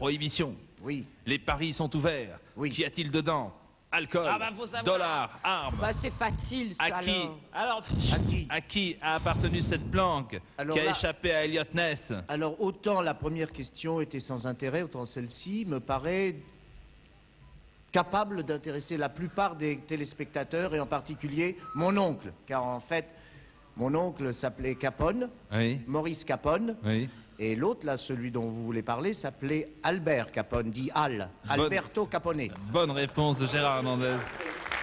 prohibition. Oui. Les paris sont ouverts. Oui. Qu'y a-t-il dedans? Alcool, Ah bah, faut savoir. dollars, armes. Bah c'est facile ça À qui alors. Alors, À qui? À qui a appartenu cette planque Alors qui a là- échappé à Elliot Ness? Alors, autant la première question était sans intérêt, autant celle-ci me paraît capable d'intéresser la plupart des téléspectateurs, et en particulier mon oncle. Car en fait, mon oncle s'appelait Capone, Oui, Maurice Capone, oui. et l'autre, là, celui dont vous voulez parler, s'appelait Albert Capone, dit Al, Alberto Capone. Bonne réponse de Gérard Hernandez.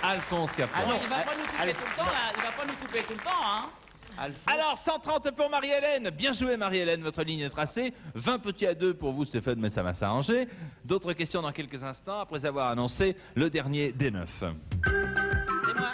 Alphonse Capone. Ah non, il va pas nous couper allez, tout le temps, là. Il va pas nous couper tout le temps, hein. Alphonse. Alors, 130 pour Marie-Hélène. Bien joué, Marie-Hélène, votre ligne est tracée. 20 petits à 2 pour vous, Stéphane, mais ça va s'arranger. D'autres questions dans quelques instants, après avoir annoncé le dernier des 9. C'est moi.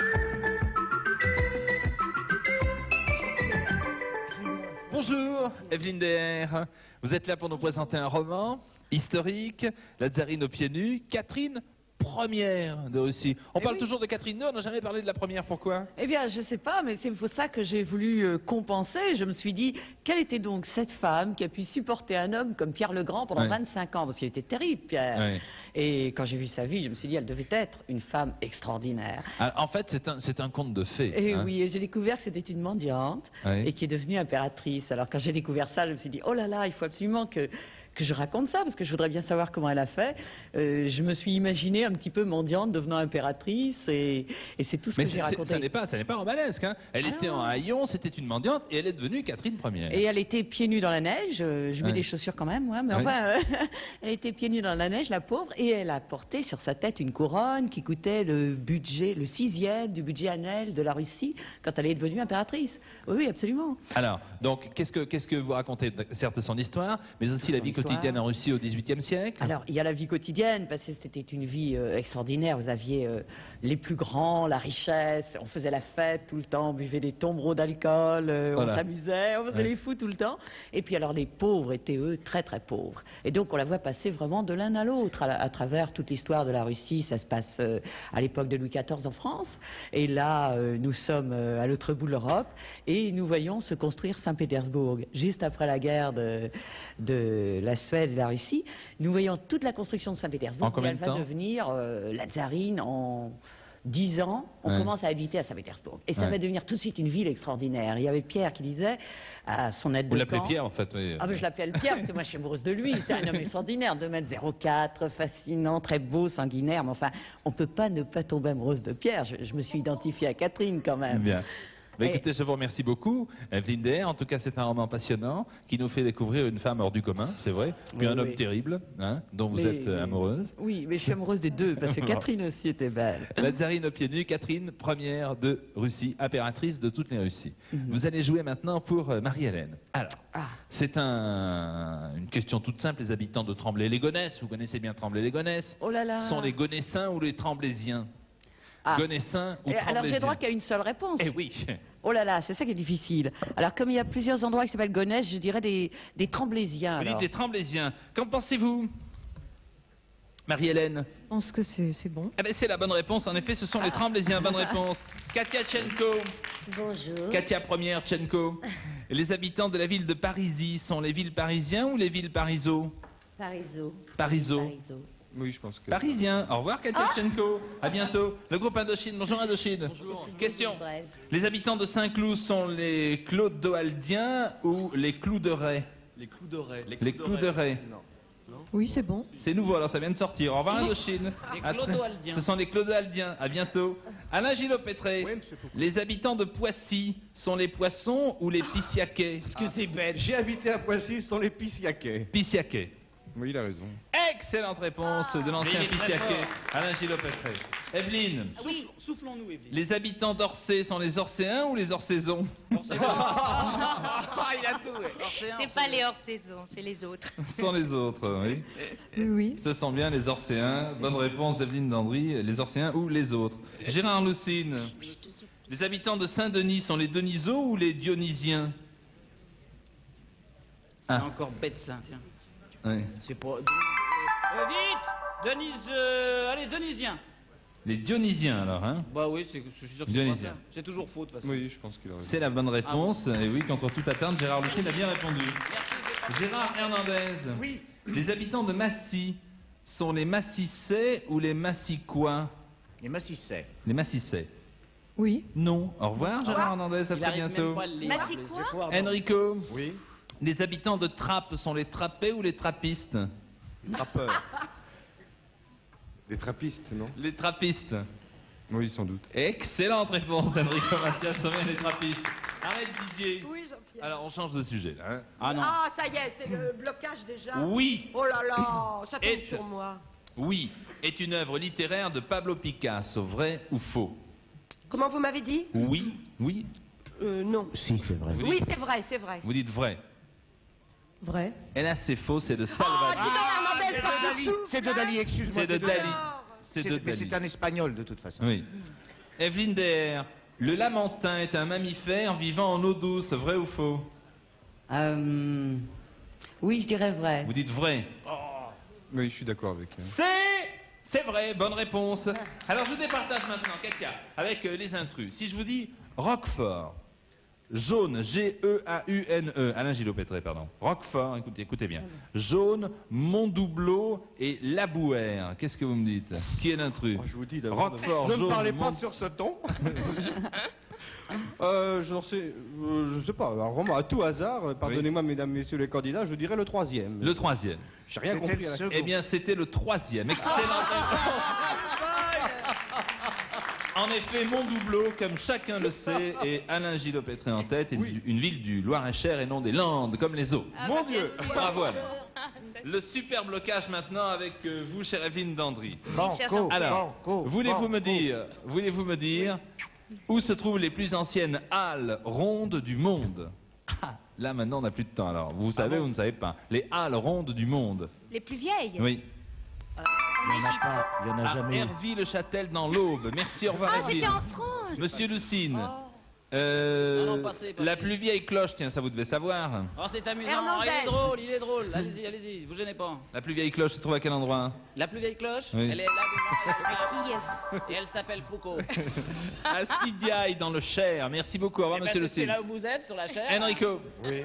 Bonjour, Evelyne DR. Vous êtes là pour nous présenter un roman historique, La Tsarine aux pieds nus, Catherine première de Russie. On parle oui. toujours de Catherine II, on n'a jamais parlé de la première, pourquoi? Eh bien, je sais pas, mais c'est pour ça que j'ai voulu compenser. Je me suis dit, quelle était donc cette femme qui a pu supporter un homme comme Pierre le Grand pendant Ouais. 25 ans? Parce qu'il était terrible, Pierre. Ouais. Et quand j'ai vu sa vie, je me suis dit, elle devait être une femme extraordinaire. Alors, en fait, c'est un conte de fées. Et hein. oui, et j'ai découvert que c'était une mendiante Ouais. et qui est devenue impératrice. Alors quand j'ai découvert ça, je me suis dit, oh là là, il faut absolument que je raconte ça, parce que je voudrais bien savoir comment elle a fait. Je me suis imaginée un petit peu mendiante devenant impératrice, et c'est tout ce Mais que j'ai raconté. ça n'est pas romanesque. Hein. Elle Ah était non. en haillons, c'était une mendiante, et elle est devenue Catherine Ier. Et elle était pieds nus dans la neige, je mets Ouais. des chaussures quand même, moi, mais Ouais. enfin, elle était pieds nus dans la neige, la pauvre, et elle a porté sur sa tête une couronne qui coûtait le 6e du budget annuel de la Russie quand elle est devenue impératrice. Oui, oui, absolument. Alors, donc, qu'est-ce que vous racontez? Certes, son histoire, mais aussi la Son vie histoire. quotidienne en Russie au XVIIIe siècle. Alors, il y a la vie quotidienne, parce que c'était une vie extraordinaire. Vous aviez les plus grands, la richesse, on faisait la fête tout le temps, on buvait des tombereaux d'alcool, Voilà. on s'amusait, on faisait Ouais. les fous tout le temps. Et puis alors, les pauvres étaient, eux, très très pauvres. Et donc, on la voit passer vraiment de l'un à l'autre, à travers toute l'histoire de la Russie. Ça se passe à l'époque de Louis XIV en France. Et là, nous sommes à l'autre bout de l'Europe, et nous voyons se construire Saint-Pétersbourg, juste après la guerre de la Suède et de la Russie. Nous voyons toute la construction de Saint-Pétersbourg. En combien Elle de va temps devenir la tsarine en 10 ans. On Ouais. commence à habiter à Saint-Pétersbourg. Et ça Ouais. va devenir tout de suite une ville extraordinaire. Il y avait Pierre qui disait à son aide Vous de l'appelez camp. Pierre, en fait. Oui. Ah ben je l'appelle Pierre parce que moi je suis amoureuse de lui. C'est un homme extraordinaire, 2,04 m, fascinant, très beau, sanguinaire. Mais enfin, on peut pas ne pas tomber amoureuse de Pierre. Je me suis identifiée à Catherine quand même. Bien. Bah, Et- écoutez, je vous remercie beaucoup, Evelyne DR. En tout cas, c'est un roman passionnant qui nous fait découvrir une femme hors du commun, c'est vrai, puis Oui, un homme oui. terrible, hein, dont vous Mais- êtes amoureuse. Oui, mais je suis amoureuse des deux parce que Catherine aussi était belle. La tsarine aux pieds nus, Catherine Ier de Russie, impératrice de toutes les Russies. Vous allez jouer maintenant pour Marie-Hélène. Alors, Ah. c'est une question toute simple. Les habitants de Tremblay-les-Gonesse, vous connaissez bien Tremblay-les-Gonesse, Oh là là. sont les Gonessins ou les Tremblésiens? Ah. Gonessins ou Et alors j'ai Tremblésiens? droit qu'à une seule réponse. Eh oui. Oh là là, c'est ça qui est difficile. Alors comme il y a plusieurs endroits qui s'appellent Gonesse, je dirais des Tremblésiens. Vous dites alors. les Tremblésiens. Qu'en pensez-vous, Marie-Hélène? Je pense que c'est bon. Eh ben, c'est la bonne réponse. En effet, ce sont les Tremblésiens. Bonne réponse. Katia Tchenko. Bonjour. Katia Première Tchenko. Les habitants de la ville de Parisis sont les villes parisiens ou les villes pariso? Pariso. Pariso. Pariso. Oui, je pense que... Parisiens. Au revoir, Katia Tchenko. À bientôt. Le groupe Indochine. Bonjour, Indochine. Bonjour. Question. Bref. Les habitants de Saint-Cloud sont les Clodoaldiens ou les Clouderets? Les clous d'oreille. Les Clouderets. Oui, c'est bon. C'est nouveau, alors ça vient de sortir. Au revoir, Indochine. Les À très- Clodoaldiens. Ce sont les Clodoaldiens. À bientôt. Alain Gillot-Pétré. Oui, monsieur Foucault. Les habitants de Poissy sont les Poissons ou les Pissiaquais? Parce que c'est bête. J'ai habité à Poissy, ce sont les Pissiaquais. Pissiaquais. Oui, il a raison. Excellente réponse de l'ancien Mais il est très Pissiaquais. fort. Alain Gillot-Pétré. Evelyne. Oui. Soufflons-nous, Evelyne. Les habitants d'Orsay sont les Orséens ou les Orsaisons? Ah, il a tout. ouais. C'est pas les hors-saison, c'est les autres. Ce sont les autres, oui. Oui, oui. Ce sont bien les Orséens. Bonne réponse d'Evelyne Dandry. Les Orséens ou les autres. Gérard Loussine. Les habitants de Saint-Denis sont les Denisos ou les Dionysiens? C'est Ah. encore bête, ça, tiens. Oui. C'est pas... Dites Denise... allez, Denisien. Les Dionysiens alors, hein? Bah oui, je suis sûr que c'est pas Dionysien. ça. C'est toujours faux, de toute façon. Oui, je pense qu'il a raison. C'est la bonne réponse. Et oui, contre toute attente, Gérard Lucien a bien répondu. Merci, c'est Gérard Hernandez. Oui. Les habitants de Massy sont les Massissais ou les Massicois? Les Massissais. Les Massissais. Oui. Non. Au revoir Gérard Hernandez, à Il très arrive même bientôt. pas à le lire. Massy quoi Enrico, Oui. les habitants de Trappes sont les trappés ou les trappistes? Trappeur. Des trappistes, non? Les trappistes. Oui, sans doute. Excellente réponse, Enrico Macias, sont bien les trappistes. Arrête Didier. Oui, Jean-Pierre. Alors on change de sujet là. Hein. Ah non. Ah, ça y est, c'est le blocage déjà. Oui, Oh là là, ça tombe Et- sur moi. oui, est une œuvre littéraire de Pablo Picasso, vrai ou faux? Comment vous m'avez dit? Oui, oui. Non. Si, c'est vrai. Vous Oui, dites, c'est vrai, c'est vrai. vous dites vrai. Vrai. Et là c'est faux, c'est de Oh, Salvador. dis donc, Hernandez, pas Dali. partout. C'est de Dali, excuse-moi. C'est de Dali. C'est de Mais Dali. c'est un espagnol de toute façon. Oui. Evelyne Der, le lamentin est un mammifère vivant en eau douce, vrai ou faux? Oui, je dirais vrai. Vous dites vrai. Oui, je suis d'accord avec. C'est vrai, bonne réponse. Alors je vous départage maintenant, Katia, avec les intrus. Si je vous dis Roquefort, jaune, G-E-A-U-N-E, Alain Gillot-Pétré, pardon. Roquefort, écoutez bien. Jaune, Montdoubleau et Labouère. Qu'est-ce que vous me dites? Qui est l'intrus? Je vous dis d'abord. Roquefort, Ne me jaune, parlez pas Mont- sur ce ton. Je sais pas. Alors, vraiment, à tout hasard, pardonnez-moi, mesdames, messieurs les candidats, je dirais le troisième. Le troisième. J'ai rien C'était compris le à la second. Eh bien, c'était le troisième. Excellente réponse. En effet, Montdoubleau, comme chacun le sait, et Alain Gillot-Pétré en tête, est une ville du Loir-et-Cher et non des Landes, comme les eaux. Ah, Mon bah, Dieu, bien sûr. bravo Alain. Le super blocage maintenant avec vous, chère Evelyne Dandry. Banco, Alors, banco, voulez-vous me banco. dire où se trouvent les plus anciennes halles rondes du monde? Ah, là maintenant on n'a plus de temps alors. Vous savez ou vous ne savez pas? Les halles rondes du monde. Les plus vieilles. Oui. Il n'y en a pas, il n'y en a À jamais eu. Herville-le-Châtel dans l'Aube. Merci, au revoir Ah, Evelyne. c'était en France. Monsieur Lucine. Non, non, passez. La plus vieille cloche, tiens, ça vous devez savoir. Oh, c'est amusant. Hernandez. Il est drôle, il est drôle. Allez-y, allez-y, vous gênez pas. La plus vieille cloche se trouve à quel endroit? La plus vieille cloche, Oui. elle est là devant. À Kiev. Et elle s'appelle Foucault. À Stidiaï, dans le Cher. Merci beaucoup, au revoir Eh ben, Monsieur c'est Lucine. là où vous êtes, sur la chaire. Enrico. Oui.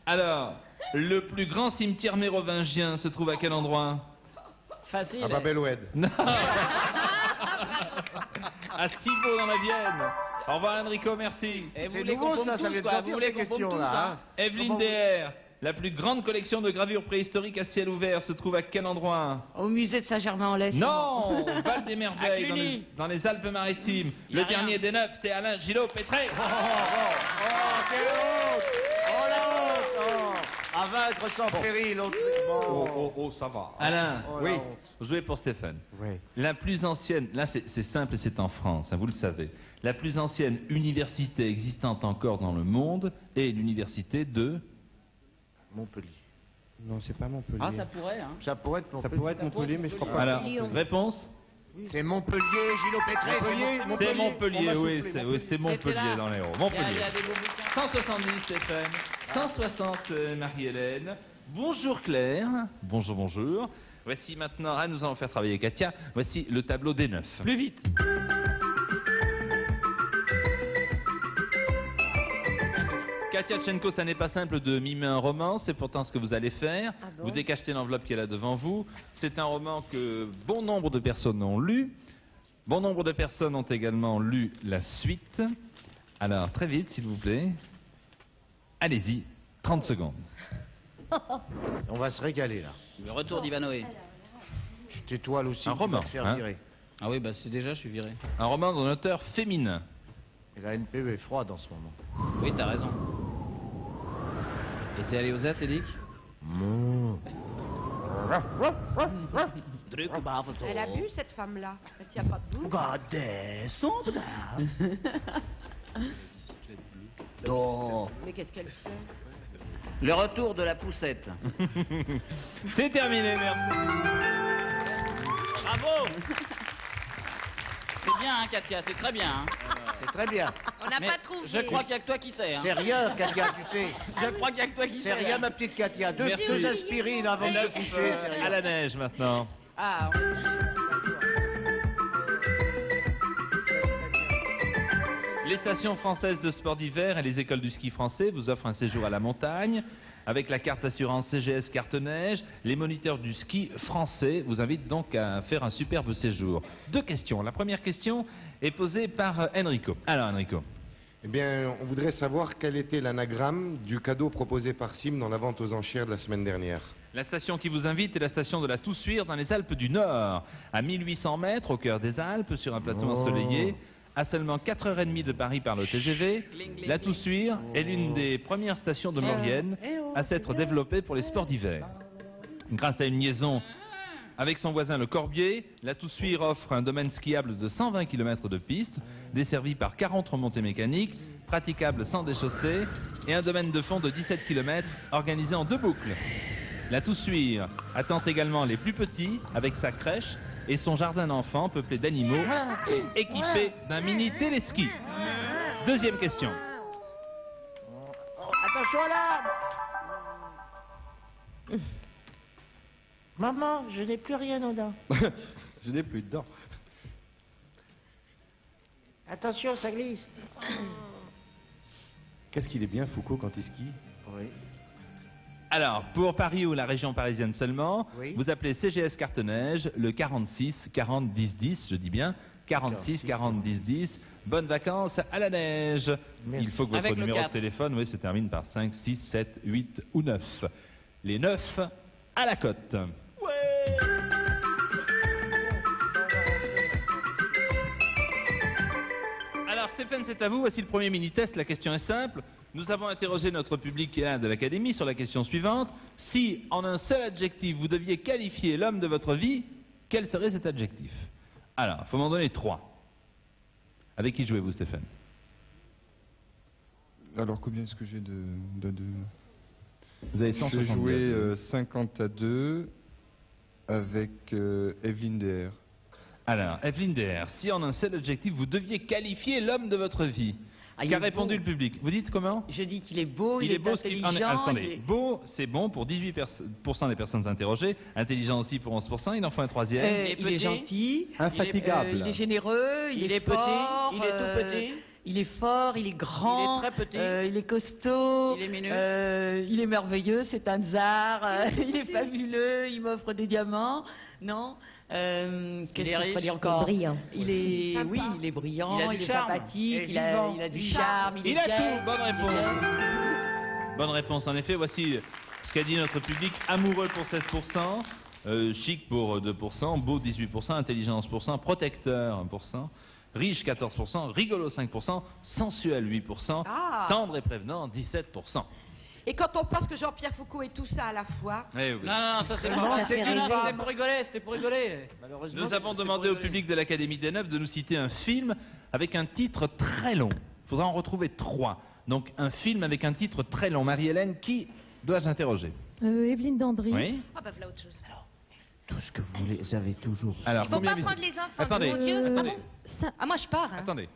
Alors, le plus grand cimetière mérovingien se trouve à quel endroit? Facile. À Babel-Oued. Non. À Civaux dans la Vienne. Au revoir Enrico, merci. Et C'est vous voulez nouveau, qu'on ça pompe vient de tous, quoi. sortir, Vous voulez ces qu'on pompe questions, tous, là, hein. Evelyne Comment vous- DR, la plus grande collection de gravures préhistoriques à ciel ouvert se trouve à quel endroit? Au musée de Saint-Germain-en-Laye. Non, Val des Merveilles, À dans Cluny. dans les Alpes-Maritimes. Y a Le rien. dernier des neuf, c'est Alain Gillot-Pétré. Quelle honte! Oh la honte! Oh. À vaincre sans péril, l'autre. Oh, ça va. Alain, Oh, la Oui. honte. jouez pour Stéphane. Oui. La plus ancienne, là c'est simple et c'est en France, hein, vous le savez. La plus ancienne université existante encore dans le monde est l'université de... Montpellier. Non, c'est pas Montpellier. Ah, ça pourrait, hein. Ça pourrait être Ça Montpellier. pourrait être Montpellier, mais je crois pas. Alors, Lyon. réponse? C'est Montpellier, Gillot-Pétré. C'est Montpellier, oui, c'est C'était Montpellier là. dans les Héros. Il y a Montpellier. des beaux bouquins. 170 Stéphane, 160 Marie-Hélène. Bonjour Claire, bonjour, bonjour. Voici maintenant, nous allons faire travailler Katia. Voici le tableau des 9. Plus vite. Katia Tchenko, ça n'est pas simple de mimer un roman, c'est pourtant ce que vous allez faire. Ah bon Vous décachetez l'enveloppe qui est là devant vous. C'est un roman que bon nombre de personnes ont lu. Bon nombre de personnes ont également lu la suite. Alors, très vite, s'il vous plaît. Allez-y, 30 secondes. On va se régaler là. Le retour d'Ivanoé. Je t'étoile aussi. Un tu vas roman, te faire hein. virer. Ah oui, bah c'est déjà, je suis viré. Un roman d'un auteur féminin. Et la NPE est froide en ce moment. Oui, t'as raison. Et t'es allé aux As, Édic Elle a bu cette femme-là. Elle tient pas debout. Non. Mais qu'est-ce qu'elle fait? Le retour de la poussette. C'est terminé, merci. Bravo. C'est bien, hein, Katia, c'est très bien. Hein. C'est très bien. On n'a Mais pas trouvé. je crois qu'il n'y a que toi qui sais. Hein. C'est rien, Katia, tu sais. Je crois qu'il n'y a que toi qui sais. C'est rien, ma petite Katia. Deux Merci. aspirines avant de te coucher, c'est À rien. la neige maintenant. Ah, Les stations françaises de sport d'hiver et les écoles du ski français vous offrent un séjour à la montagne. avec la carte assurance CGS Carte Neige. Les moniteurs du ski français vous invitent donc à faire un superbe séjour. 2 questions. La première question est posée par Enrico. Alors Enrico. Eh bien, on voudrait savoir quel était l'anagramme du cadeau proposé par Sim dans la vente aux enchères de la semaine dernière. La station qui vous invite est la station de la Toussuire dans les Alpes du Nord. À 1800 mètres au cœur des Alpes, sur un plateau ensoleillé, à seulement 4h30 de Paris par le TGV, la Toussuire est l'une des premières stations de Maurienne à s'être développée pour les sports d'hiver. Grâce à une liaison avec son voisin le Corbier, la Toussuire offre un domaine skiable de 120 km de piste, desservi par 40 remontées mécaniques, praticable sans déchaussée, et un domaine de fond de 17 km organisé en 2 boucles. La Toussuire attend également les plus petits avec sa crèche et son jardin d'enfants peuplé d'animaux et équipé d'un mini téléski. Deuxième question. Attention à l'arbre. Maman, je n'ai plus rien aux dents. Je n'ai plus de dents. Attention, ça glisse. Qu'est-ce qu'il est bien, Foucault, quand il skie? Oui. Alors, pour Paris ou la région parisienne seulement, Oui. vous appelez CGS Carte Neige le 46 40 10 10, je dis bien 46 40 10 10. Bonnes vacances à la neige. Merci. Il faut que votre Avec le numéro de 4. téléphone se termine par 5, 6, 7, 8 ou 9. Les 9 à la cote. Alors Stéphane, c'est à vous. Voici le premier mini-test. La question est simple. Nous avons interrogé notre public de l'Académie sur la question suivante. Si, en un seul adjectif, vous deviez qualifier l'homme de votre vie, quel serait cet adjectif? Alors, il faut m'en donner 3. Avec qui jouez-vous, Stéphane? Alors combien est-ce que j'ai de... Vous avez J'ai 160. joué 50 à 2 avec Evelyne DR. Alors, Evelyne DR, si en un seul adjectif, vous deviez qualifier l'homme de votre vie, Ah, il qu'a est répondu beau. le public? Vous dites comment? Je dis qu'il est beau, il est beau, ce qui- ah, mais intelligent. attendez, il est- beau, c'est bon pour 18% des personnes interrogées, intelligent aussi pour 11%, il en faut un troisième. Il est petit. gentil, Infatigable. il est généreux, Il est petit, fort, il est tout petit. il est fort, il est grand, Il est très petit. il est costaud, Il est minus. il est merveilleux, c'est un tsar, il est fabuleux, il m'offre des diamants, non Qu'est-ce Il est qu'il faut riche. dire encore? Brillant. Il est, Sympa. oui, il est brillant, Il a il, du est charme. sympathique, Et il a vivant. du Du charme, charme. il Il est a gai, tout, bonne il est réponse. gai. Bonne réponse, en effet, voici ce qu'a dit notre public. Amoureux pour 16%, chic pour 2%, beau 18%, intelligence 1%, protecteur 1%, riche 14%, rigolo 5%, sensuel 8%, Ah. tendre et prévenant 17%. Et quand on pense que Jean-Pierre Foucault est tout ça à la fois, Eh oui. Non, ça c'est Non, pas c'est Non, pas- c'était pour rigoler, c'était pour rigoler. Malheureusement, Nous avons c'est demandé pour au public de l'Académie des Neufs de nous citer un film avec un titre très long. Il faudra en retrouver 3. Donc un film avec un titre très long. Marie-Hélène, qui dois-je interroger? Evelyne Dandry. Oui. Ah bah voilà autre chose. tout ce que vous voulez. Vous avez toujours. Alors, Il faut combien pas musique prendre les enfants Attendez, de mon Dieu. attendez, Ah moi je pars. Hein. attendez.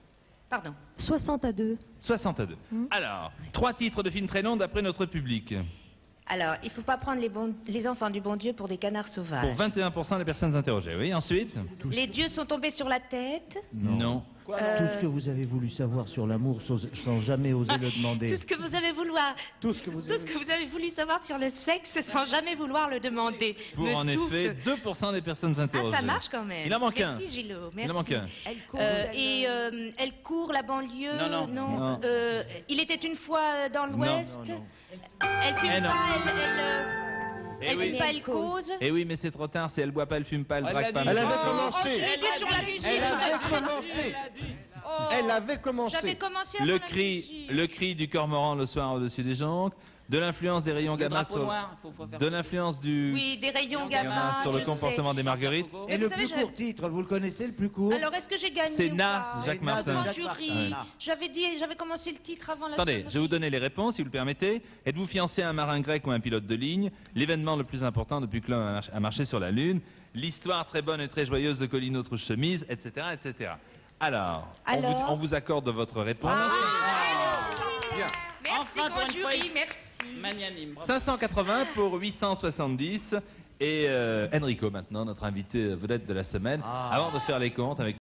Pardon. 60 à 2. 62. Alors, 3 titres de films très longs d'après notre public. Alors, il faut pas prendre les enfants du bon Dieu pour des canards Pour sauvages. 21% des personnes interrogées. Oui, ensuite? Les dieux sont tombés sur la tête. Non. Tout ce que vous avez voulu savoir sur l'amour sans jamais oser le demander. Tout ce que vous avez vouloir. Tout ce que vous Tout ce que vous avez voulu savoir sur le sexe sans jamais vouloir le demander. Pour Me en souffle. effet 2% des personnes Ah, interrogées. ça marche quand même. Il en manque un. Merci, Gilot. Il en manque un. elle court. Elle court la banlieue. Non, non. Non. Il était une fois dans l'Ouest. Non, non. Elle fume Eh non. pas, Eh elle oui. fume pas, elle cause. Eh oui, mais c'est trop tard. Si elle boit pas, elle fume pas, elle Elle drague l'a pas. dit. Elle mais- avait commencé. Elle était sur la musique. Elle avait commencé. Oh, Elle avait commencé. J'avais commencé avant Le la cri, musique. le cri du cormoran le soir au-dessus des jonques, de l'influence des rayons Le gamma drapeau noir, faut faire de l'influence du Oui, des rayons gamma gamma. sur le je comportement sais. des marguerites. Mais Et vous le savez, plus court titre, vous le connaissez, le plus court Alors, est-ce que j'ai gagné C'est ou Na, pas Jacques Na de Martin. Mon Jacques jury. Martin. J'avais commencé le titre avant la Attendez, sonnerie. je vais vous donner les réponses si vous le permettez. Êtes-vous fiancé à un marin grec ou à un pilote de ligne? L'événement le plus important depuis que l'homme a marché sur la Lune? L'histoire très bonne et très joyeuse de Colline Autre Chemise, etc., etc. Alors, Alors on vous accorde votre réponse. Merci, Enfin, pour grand une fois, jury, merci. Magnanime. bravo. 580 pour 870. Et Enrico maintenant, notre invité vedette de la semaine. Ah. Avant de faire les comptes avec